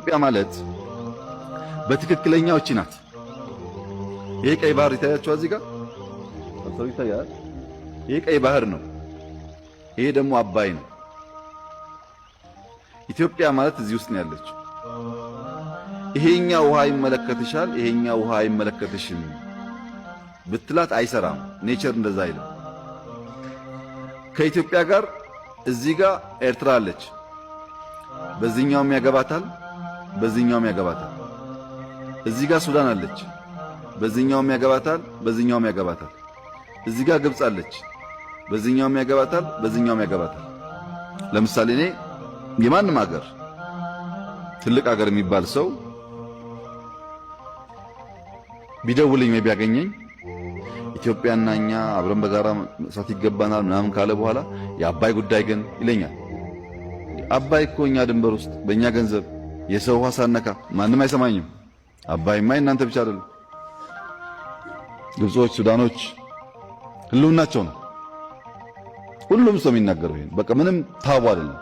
ኢትዮጵያ ማለት በትክክለኛው እቺ ናት። ይሄ ቀይ ባህር ይታያችኋል፣ እዚህ ጋር ሰው ይታያል። ይሄ ቀይ ባህር ነው። ይሄ ደግሞ አባይ ነው። ኢትዮጵያ ማለት እዚህ ውስጥ ነው ያለችው። ይሄኛው ውሃ ይመለከትሻል፣ ይሄኛው ውሃ አይመለከትሽም ብትላት አይሰራም። ኔቸር እንደዛ አይልም። ከኢትዮጵያ ጋር እዚህ ጋር ኤርትራ አለች። በዚህኛውም ያገባታል፣ በዚህኛውም ያገባታል። እዚህ ጋር ሱዳን አለች። በዚህኛውም ያገባታል፣ በዚህኛውም ያገባታል። እዚህ ጋር ግብጽ አለች። በዚህኛውም ያገባታል፣ በዚህኛውም ያገባታል። ለምሳሌ እኔ የማንም ሀገር ትልቅ ሀገር የሚባል ሰው ቢደውልኝ ወይ ቢያገኘኝ ኢትዮጵያና እኛ አብረን በጋራ መስራት ይገባናል ምናምን ካለ በኋላ የአባይ ጉዳይ ግን ይለኛል። አባይ እኮ እኛ ድንበር ውስጥ በእኛ ገንዘብ የሰው ውሃ ሳነካ ማንም አይሰማኝም። አባይማ እናንተ ብቻ አይደለም፣ ግብጾች፣ ሱዳኖች ህልውናቸው ነው። ሁሉም ሰው የሚናገረው ይሄን በቃ ምንም ታቡ አይደለም።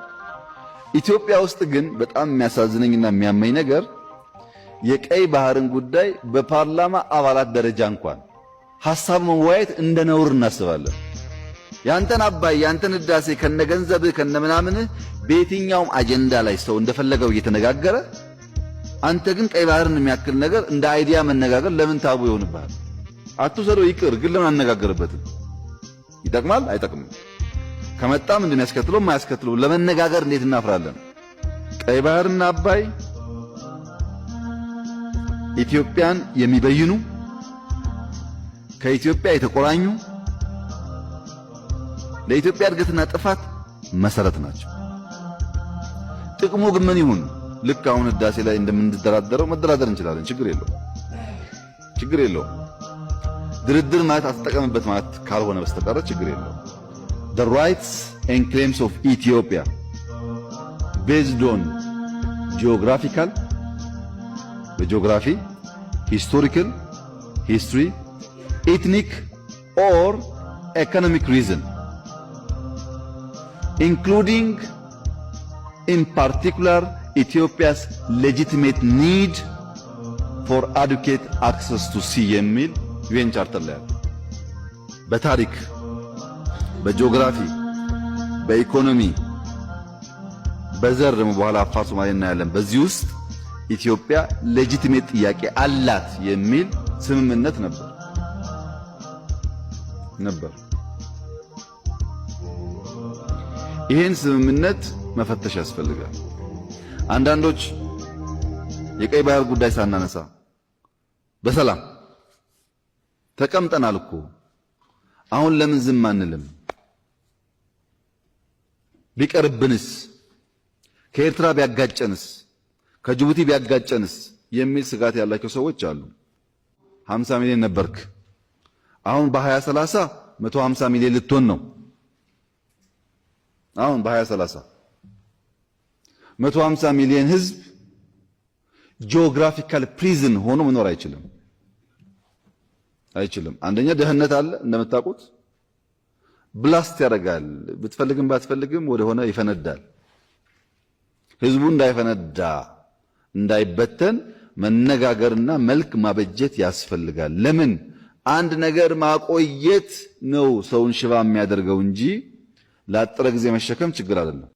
ኢትዮጵያ ውስጥ ግን በጣም የሚያሳዝነኝና የሚያመኝ ነገር የቀይ ባህርን ጉዳይ በፓርላማ አባላት ደረጃ እንኳን ሐሳብ መወያየት እንደ ነውር እናስባለን። ያንተን አባይ ያንተን ህዳሴ ከነገንዘብህ ከነምናምንህ በየትኛውም አጀንዳ ላይ ሰው እንደፈለገው እየተነጋገረ አንተ ግን ቀይ ባህርን የሚያክል ነገር እንደ አይዲያ መነጋገር ለምን ታቡ ይሆንብሃል? አትውሰደው ይቅር፣ ግን ለምን አነጋገርበትም? ይጠቅማል አይጠቅምም? ከመጣም እንደሚያስከትለው ማያስከትለው ለመነጋገር እንዴት እናፍራለን? ቀይ ባህርና አባይ ኢትዮጵያን የሚበይኑ ከኢትዮጵያ የተቆራኙ ለኢትዮጵያ እድገትና ጥፋት መሰረት ናቸው። ጥቅሙ ግን ምን ይሁን? ልክ አሁን ህዳሴ ላይ እንደምንደራደረው መደራደር እንችላለን። ችግር የለውም። ድርድር ማለት አትጠቀምበት ማለት ካልሆነ በስተቀር ችግር የለውም። The rights and claims of Ethiopia based on geographical, geography, historical, history, ethnic or economic reason, including in particular Ethiopia's legitimate need for adequate access to sea የሚል ዩኤን ቻርተር ላይ አለ። በታሪክ በጂኦግራፊ በኢኮኖሚ በዘር ደግሞ በኋላ አፋር ሶማሌ እናያለን። በዚህ ውስጥ ኢትዮጵያ ሌጂቲሜት ጥያቄ አላት የሚል ስምምነት ነበር። ይሄን ስምምነት መፈተሽ ያስፈልጋል። አንዳንዶች የቀይ ባህር ጉዳይ ሳናነሳ በሰላም ተቀምጠናል እኮ አሁን ለምን ዝም አንልም? ቢቀርብንስ? ከኤርትራ ቢያጋጨንስ? ከጅቡቲ ቢያጋጨንስ? የሚል ስጋት ያላቸው ሰዎች አሉ። 50 ሚሊዮን ነበርክ፣ አሁን በ2030 150 ሚሊዮን ልትሆን ነው። አሁን በ2030 150 ሚሊዮን ህዝብ ጂኦግራፊካል ፕሪዝን ሆኖ መኖር አይችልም። አንደኛ ድህነት አለ እንደምታውቁት፣ ብላስት ያደርጋል። ብትፈልግም ባትፈልግም ወደ ሆነ ይፈነዳል። ህዝቡ እንዳይፈነዳ እንዳይበተን መነጋገርና መልክ ማበጀት ያስፈልጋል። ለምን አንድ ነገር ማቆየት ነው ሰውን ሽባ የሚያደርገው እንጂ ላጠረ ጊዜ መሸከም ችግር አይደለም።